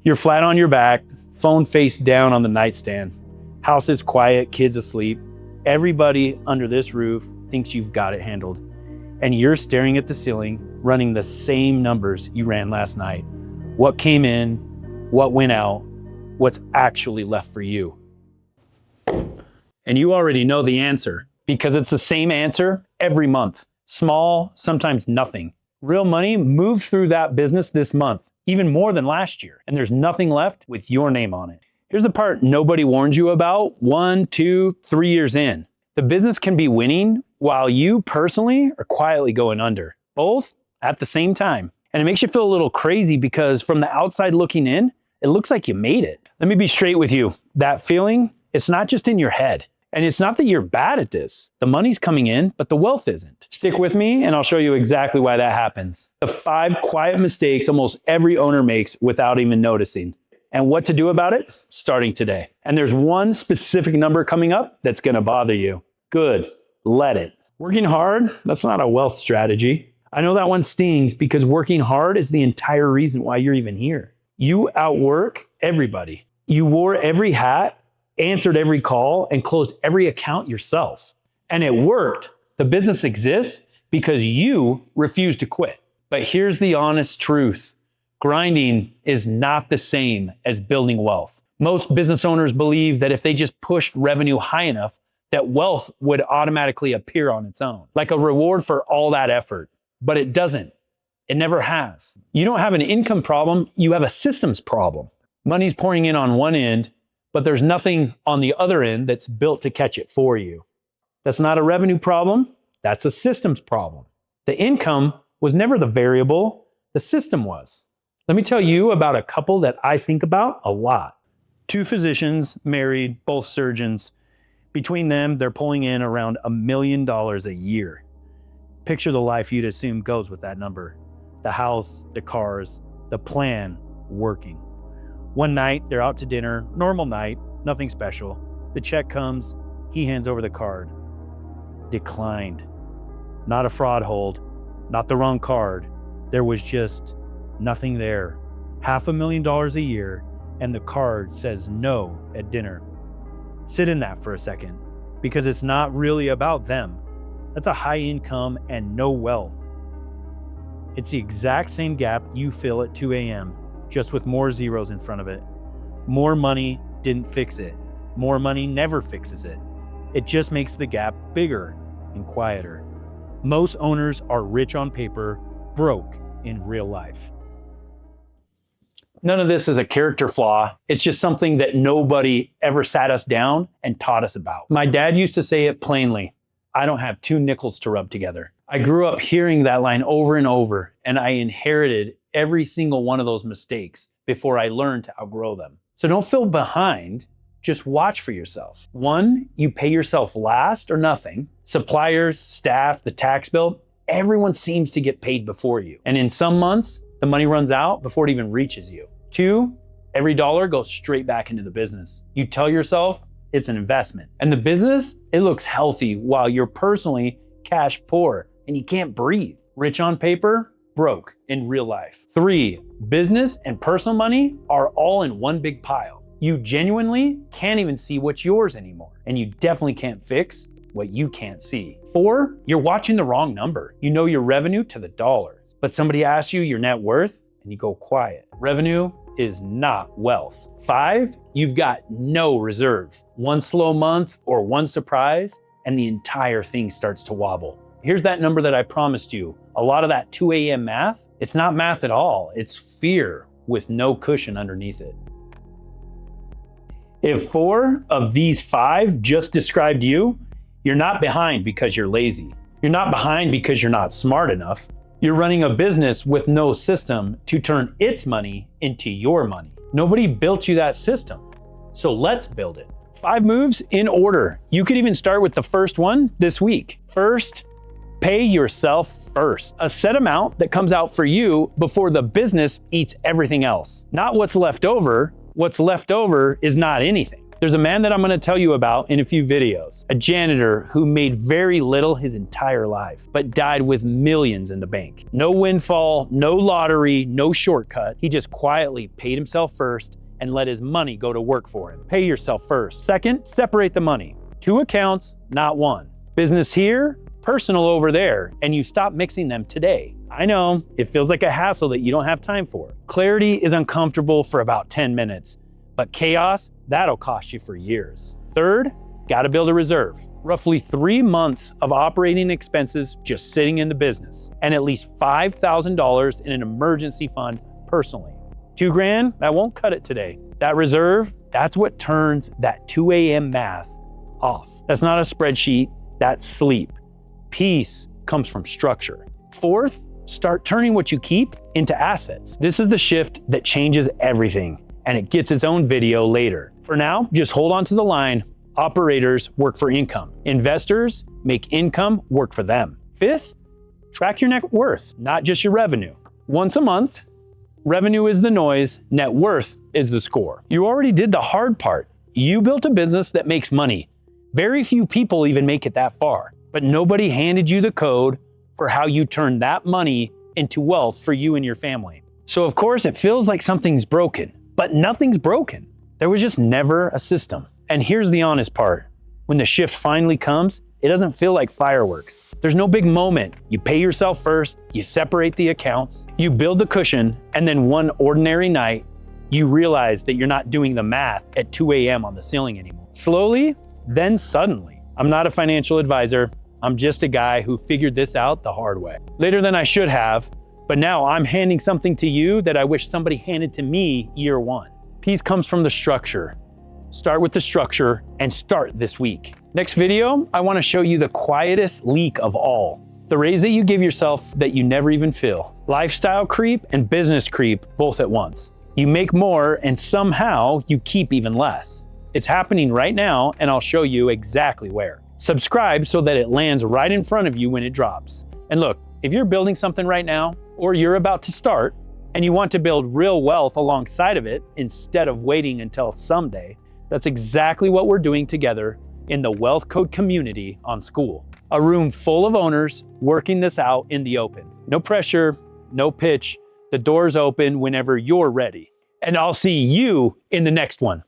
You're flat on your back, phone face down on the nightstand. House is quiet, kids asleep. Everybody under this roof thinks you've got it handled. And you're staring at the ceiling, running the same numbers you ran last night. What came in, what went out, what's actually left for you. And you already know the answer because it's the same answer every month. Small, sometimes nothing. Real money moved through that business this month, even more than last year, and there's nothing left with your name on it. Here's the part nobody warned you about 1, 2, 3 years in. The business can be winning while you personally are quietly going under, both at the same time. And it makes you feel a little crazy because from the outside looking in, it looks like you made it. Let me be straight with you. That feeling, it's not just in your head. And it's not that you're bad at this. The money's coming in, but the wealth isn't. Stick with me and I'll show you exactly why that happens. The 5 quiet mistakes almost every owner makes without even noticing. And what to do about it, starting today. And there's one specific number coming up that's gonna bother you. Good, let it. Working hard, that's not a wealth strategy. I know that one stings because working hard is the entire reason why you're even here. You outwork everybody. You wore every hat, answered every call, and closed every account yourself. And it worked. The business exists because you refused to quit. But here's the honest truth. Grinding is not the same as building wealth. Most business owners believe that if they just pushed revenue high enough, that wealth would automatically appear on its own, like a reward for all that effort. But it doesn't. It never has. You don't have an income problem, you have a systems problem. Money's pouring in on one end, but there's nothing on the other end that's built to catch it for you. That's not a revenue problem, that's a systems problem. The income was never the variable, the system was. Let me tell you about a couple that I think about a lot. 2 physicians, married, both surgeons. Between them, they're pulling in around $1 million a year. Picture the life you'd assume goes with that number. The house, the cars, the plan working. One night, they're out to dinner, normal night, nothing special. The check comes, he hands over the card. Declined. Not a fraud hold, not the wrong card. There was just nothing there. $500,000 a year, and the card says no at dinner. Sit in that for a second, because it's not really about them. That's a high income and no wealth. It's the exact same gap you fill at 2 a.m., just with more zeros in front of it. More money didn't fix it. More money never fixes it. It just makes the gap bigger and quieter. Most owners are rich on paper, broke in real life. None of this is a character flaw. It's just something that nobody ever sat us down and taught us about. My dad used to say it plainly, I don't have 2 nickels to rub together. I grew up hearing that line over and over, and I inherited every single one of those mistakes before I learned to outgrow them. So don't feel behind, just watch for yourself. 1, you pay yourself last or nothing. Suppliers, staff, the tax bill, everyone seems to get paid before you. And in some months, the money runs out before it even reaches you. 2, every dollar goes straight back into the business. You tell yourself it's an investment. And the business, it looks healthy while you're personally cash poor and you can't breathe. Rich on paper, broke in real life. 3, business and personal money are all in one big pile. You genuinely can't even see what's yours anymore. And you definitely can't fix what you can't see. 4, you're watching the wrong number. You know your revenue to the dollar, but somebody asks you your net worth and you go quiet. Revenue is not wealth. 5, you've got no reserve. One slow month or one surprise and the entire thing starts to wobble. Here's that number that I promised you. A lot of that 2 a.m. math, it's not math at all. It's fear with no cushion underneath it. If 4 of these 5 just described you, you're not behind because you're lazy. You're not behind because you're not smart enough. You're running a business with no system to turn its money into your money. Nobody built you that system, so let's build it. 5 moves in order. You could even start with the first one this week. First, pay yourself first. A set amount that comes out for you before the business eats everything else. Not what's left over. What's left over is not anything. There's a man that I'm gonna tell you about in a few videos, a janitor who made very little his entire life, but died with millions in the bank. No windfall, no lottery, no shortcut. He just quietly paid himself first and let his money go to work for him. Pay yourself first. Second, separate the money. 2 accounts, not 1. Business here, personal over there, and you stop mixing them today. I know, it feels like a hassle that you don't have time for. Clarity is uncomfortable for about 10 minutes, but chaos, that'll cost you for years. Third, gotta build a reserve. Roughly 3 months of operating expenses just sitting in the business, and at least $5,000 in an emergency fund personally. $2,000, that won't cut it today. That reserve, that's what turns that 2 a.m. math off. That's not a spreadsheet, that's sleep. Peace comes from structure. Fourth, start turning what you keep into assets. This is the shift that changes everything, and it gets its own video later. For now, just hold on to the line. Operators work for income. Investors make income work for them. Fifth, track your net worth, not just your revenue. Once a month, revenue is the noise, net worth is the score. You already did the hard part. You built a business that makes money. Very few people even make it that far, but nobody handed you the code for how you turn that money into wealth for you and your family. So of course it feels like something's broken, but nothing's broken. There was just never a system. And here's the honest part. When the shift finally comes, it doesn't feel like fireworks. There's no big moment. You pay yourself first, you separate the accounts, you build the cushion, and then one ordinary night, you realize that you're not doing the math at 2 a.m. on the ceiling anymore. Slowly, then suddenly. I'm not a financial advisor. I'm just a guy who figured this out the hard way. Later than I should have, but now I'm handing something to you that I wish somebody handed to me year 1. Peace comes from the structure. Start with the structure and start this week. Next video, I want to show you the quietest leak of all. The raise that you give yourself that you never even feel. Lifestyle creep and business creep both at once. You make more and somehow you keep even less. It's happening right now and I'll show you exactly where. Subscribe so that it lands right in front of you when it drops. And look, if you're building something right now or you're about to start and you want to build real wealth alongside of it instead of waiting until someday, that's exactly what we're doing together in the Wealth Code community on School. A room full of owners working this out in the open. No pressure, no pitch. The door's open whenever you're ready. And I'll see you in the next one.